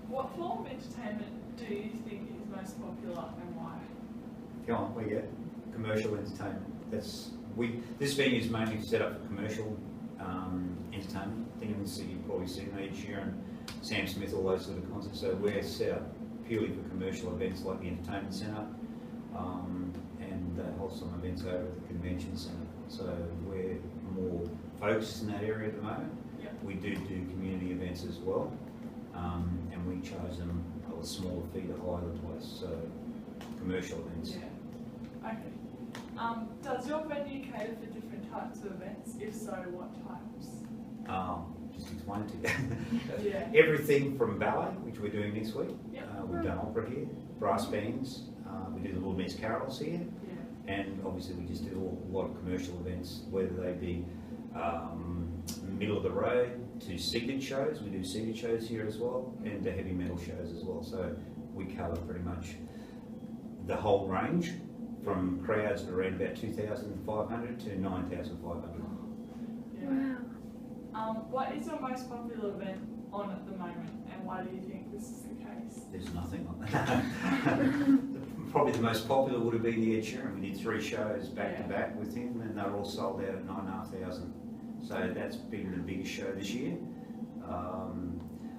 What form of entertainment do you think is most popular and why? Go on, we get commercial entertainment. This venue is mainly set up for commercial entertainment. Things that you've probably seen each year, and Sam Smith, all those sort of concerts. So we're set up purely for commercial events like the entertainment centre, and they hold some events over at the convention centre. So we're more focused in that area at the moment. Yep. We do community events as well, and we charge them a smaller fee to hire the place. So commercial events. Yeah. Okay. Does your venue cater for different types of events? If so, what types? Just explain it to you. Yeah. Everything from ballet, which we're doing next week. Yep. We've done opera here, brass bands. We do the Little Miss Carols here, Yeah. and obviously we just do a lot of commercial events, whether they be middle of the road to seated shows. We do seated shows here as well, and to heavy metal shows as well. So we cover pretty much the whole range, from crowds at around about 2,500 to 9,500. Yeah. Wow. What is your most popular event on at the moment, and why do you think this is the case? There's nothing on that. Probably the most popular would have been the Ed Sheeran. We did 3 shows back to back with him, and they're all sold out at 9,500. So that's been the biggest show this year.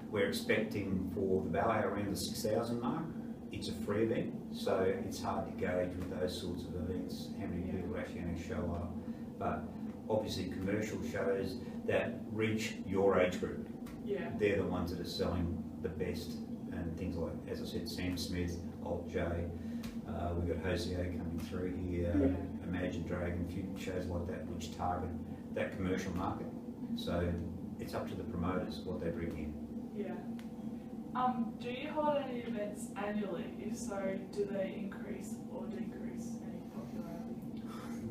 We're expecting for the ballet around the 6,000 mark. It's a free event, so it's hard to gauge with those sorts of events how many people are actually going to show up. But obviously commercial shows that reach your age group, they're the ones that are selling the best, and things like, as I said, Sam Smith, Alt J, we've got Jose coming through here, Imagine Dragon, a few shows like that which target that commercial market. So it's up to the promoters what they bring in. Yeah. Do you hold any events annually? If so, do they increase or decrease any popularity?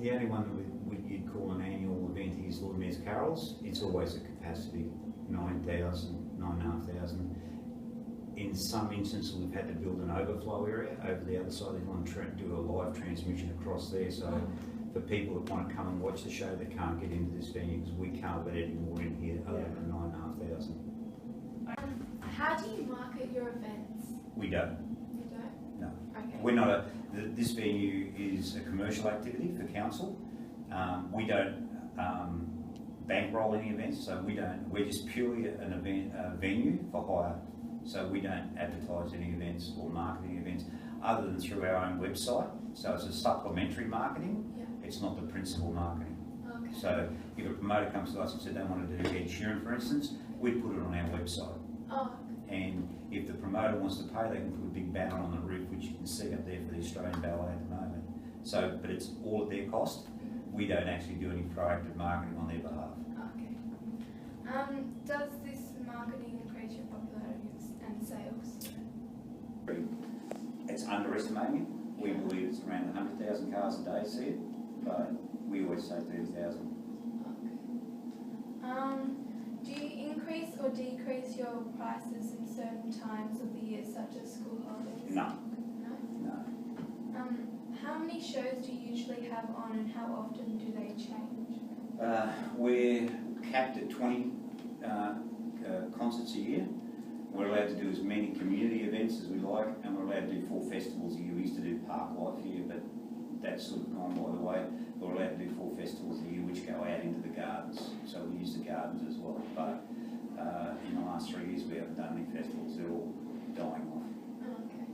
The only one that you'd call an annual event is Little Miss Carols. It's always a capacity 9,000, 9,500. In some instances, we've had to build an overflow area over the other side. They want to do a live transmission across there. So for people that want to come and watch the show that can't get into this venue, because we can't let any more in here other than 9,500. How do you market your events? We don't. You don't? No. Okay. We're not this venue is a commercial activity for council. We don't bankroll any events, so we're just purely an event venue for hire. So we don't advertise any events or market any events other than through our own website. So it's a supplementary marketing. Yeah. It's not the principal marketing. Okay. So if a promoter comes to us and said they want to do Ed Sheeran, for instance, we'd put it on our website. Oh. And if the promoter wants to pay, they can put a big banner on the roof, which you can see up there for the Australian Ballet at the moment. So, but it's all at their cost. We don't actually do any proactive marketing on their behalf. Okay. Does this marketing increase your popularity and sales? It's underestimating it. We believe it's around 100,000 cars a day see it, but we always say 30,000. Okay. Do you increase or decrease your prices in certain times of the year, such as school holidays? No. No? No. How many shows do you usually have on, and how often do they change? We're capped at 20 concerts a year. We're allowed to do as many community events as we like, and we're allowed to do 4 festivals a year. We used to do Park Life here, but that's sort of gone by the way. We're allowed to do 4 festivals a year which go out into the gardens, so we use the gardens as well. But in the last 3 years we haven't done any festivals, they're all dying off. Okay.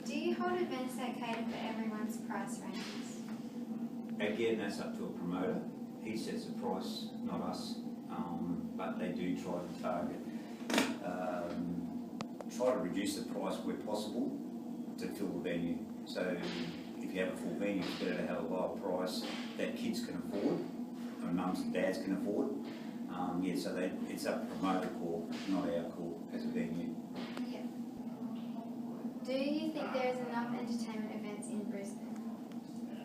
Do you hold events that cater for everyone's price ranges? Again, that's up to a promoter. He sets the price, not us, but they do try to target, try to reduce the price where possible to fill the venue. So if you have a full venue, it's better to have a lower price that kids can afford, or mums and dads can afford. So it's a promoter call, not our call as a venue. Yeah. Do you think there is enough entertainment events in Brisbane?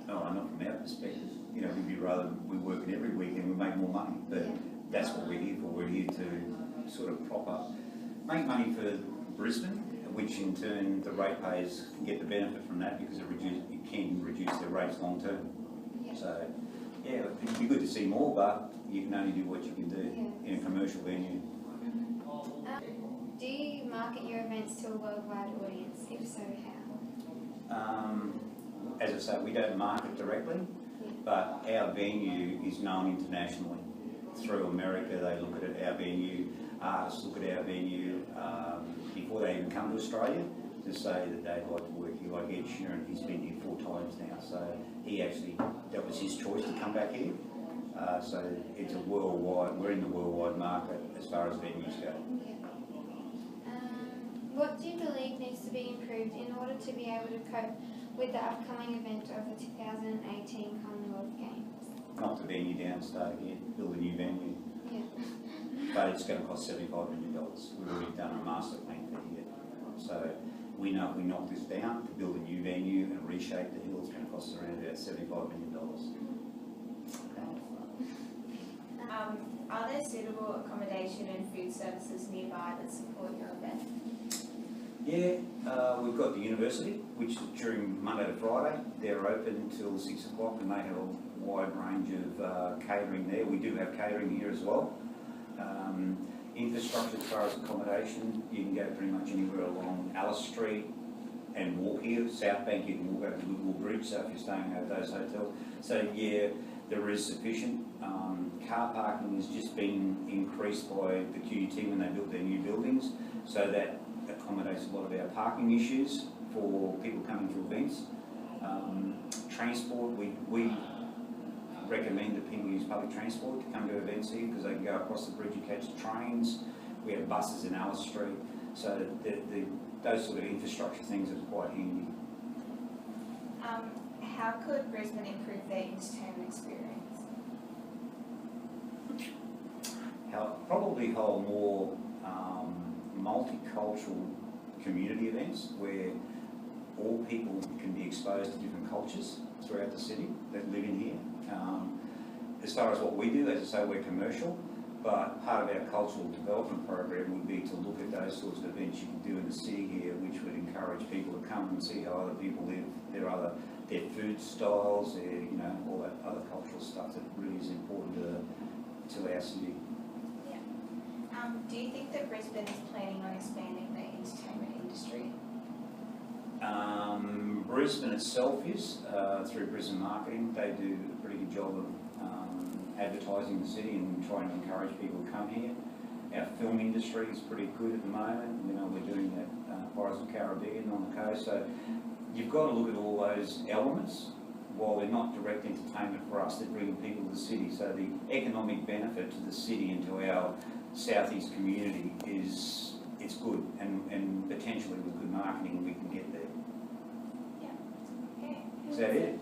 Oh, not from our perspective. You know, we'd rather we work it every weekend, we make more money, but that's what we're here for. We're here to sort of prop up, make money for Brisbane, which in turn the ratepayers get the benefit from that because it can reduce their rates long term. Yeah. So, yeah, it'd be good to see more, but you can only do what you can do in a commercial venue. Do you market your events to a worldwide audience? If so, how? As I say, we don't market directly, but our venue is known internationally. Through America, they look at it, our venue, artists look at our venue before they even come to Australia to say that they'd like to work here, like Ed Sheeran. He's been here 4 times now, so he actually, that was his choice to come back here. So it's a worldwide, we're in the worldwide market as far as venues go. What do you believe needs to be improved in order to be able to cope with the upcoming event of the 2018 Commonwealth Games? Knock the venue down, start again, build a new venue. Yeah. But it's going to cost $75 million. We've already done a master plan for here. So we know if we knock this down to build a new venue and reshape the hill, it's going to cost around about $75 million. Are there suitable accommodation and food services nearby that support your event? Yeah, we've got the university, which during Monday to Friday, they're open until 6 o'clock and they have a wide range of catering there. We do have catering here as well. Infrastructure as far as accommodation, you can go pretty much anywhere along Alice Street and walk here. South Bank, you can walk over to Goodwill Bridge, so if you're staying at those hotels. So yeah, there is sufficient. Car parking has just been increased by the QUT when they built their new buildings, so that accommodates a lot of our parking issues for people coming to events. Transport, we recommend that people use public transport to come to events here because they can go across the bridge and catch the trains. We have buses in Alice Street, so those sort of infrastructure things are quite handy. How could Brisbane improve their entertainment experience? Probably hold more multicultural community events where all people can be exposed to different cultures throughout the city that live in here. As far as what we do, as I say, we're commercial, but part of our cultural development program would be to look at those sorts of events you can do in the city here, which would encourage people to come and see how other people live, their food styles, all that other cultural stuff that really is important to our city. Do you think that Brisbane is planning on expanding the entertainment industry? Brisbane itself is, through Brisbane Marketing, they do a pretty good job of advertising the city and trying to encourage people to come here. Our film industry is pretty good at the moment. We're doing that Pirates of the Caribbean on the coast. So you've got to look at all those elements. While they're not direct entertainment for us, they're bringing people to the city. So the economic benefit to the city and to our southeast community it's good, and potentially with good marketing we can get there. Yeah. Okay. Is that it?